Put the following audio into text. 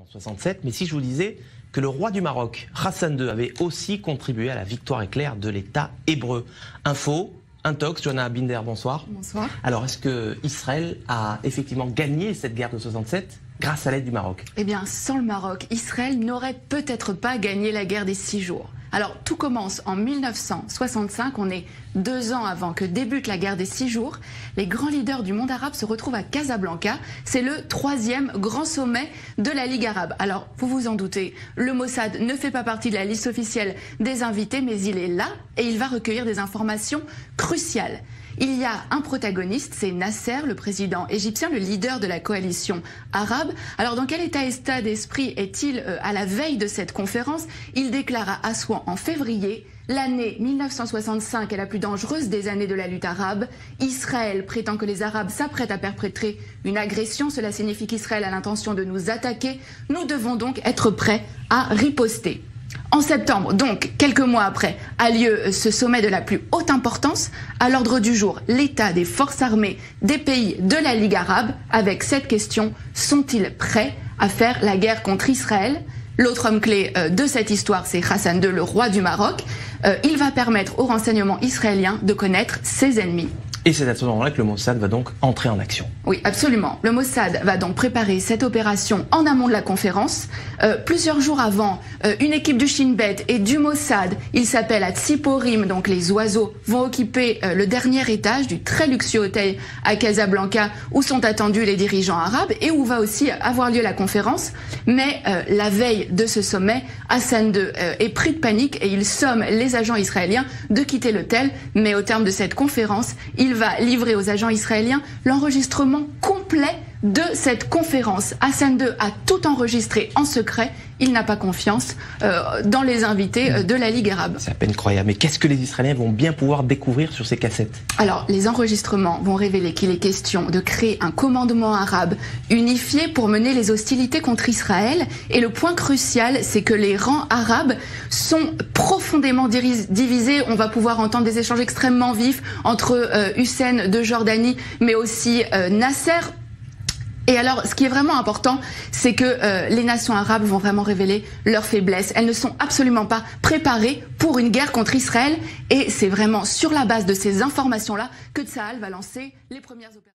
en 67, mais si je vous disais que le roi du Maroc, Hassan II, avait aussi contribué à la victoire éclair de l'État hébreu. Info, Intox, Johanna Binder, bonsoir. Bonsoir. Alors, est-ce que Israël a effectivement gagné cette guerre de 67 grâce à l'aide du Maroc? Eh bien, sans le Maroc, Israël n'aurait peut-être pas gagné la guerre des 6 jours. Alors, tout commence en 1965, on est 2 ans avant que débute la guerre des 6 jours. Les grands leaders du monde arabe se retrouvent à Casablanca. C'est le 3e grand sommet de la Ligue arabe. Alors, vous vous en doutez, le Mossad ne fait pas partie de la liste officielle des invités, mais il est là et il va recueillir des informations cruciales. Il y a un protagoniste, c'est Nasser, le président égyptien, le leader de la coalition arabe. Alors dans quel état d'esprit est-il à la veille de cette conférence? Il déclare à Assouan en février: l'année 1965 est la plus dangereuse des années de la lutte arabe. Israël prétend que les Arabes s'apprêtent à perpétrer une agression. Cela signifie qu'Israël a l'intention de nous attaquer. Nous devons donc être prêts à riposter. En septembre, donc quelques mois après, a lieu ce sommet de la plus haute importance. À l'ordre du jour, l'état des forces armées des pays de la Ligue arabe, avec cette question: sont-ils prêts à faire la guerre contre Israël? L'autre homme clé de cette histoire, c'est Hassan II, le roi du Maroc. Il va permettre aux renseignements israéliens de connaître ses ennemis. Et c'est à ce moment-là que le Mossad va donc entrer en action. Oui, absolument. Le Mossad va donc préparer cette opération en amont de la conférence. Plusieurs jours avant, une équipe du Shin Bet et du Mossad, il s'appelle à Tsiporim, donc les oiseaux, vont occuper le dernier étage du très luxueux hôtel à Casablanca où sont attendus les dirigeants arabes et où va aussi avoir lieu la conférence. Mais la veille de ce sommet, Hassan II est pris de panique et il somme les agents israéliens de quitter l'hôtel. Mais au terme de cette conférence, il va livrer aux agents israéliens l'enregistrement complet de cette conférence. Hassan II a tout enregistré en secret. Il n'a pas confiance dans les invités de la Ligue arabe. C'est à peine croyable. Mais qu'est-ce que les Israéliens vont bien pouvoir découvrir sur ces cassettes? Alors, les enregistrements vont révéler qu'il est question de créer un commandement arabe unifié pour mener les hostilités contre Israël. Et le point crucial, c'est que les rangs arabes sont profondément divisés. On va pouvoir entendre des échanges extrêmement vifs entre Hussein de Jordanie, mais aussi Nasser. Et alors, ce qui est vraiment important, c'est que les nations arabes vont vraiment révéler leurs faiblesses. Elles ne sont absolument pas préparées pour une guerre contre Israël. Et c'est vraiment sur la base de ces informations-là que Tsahal va lancer les premières opérations.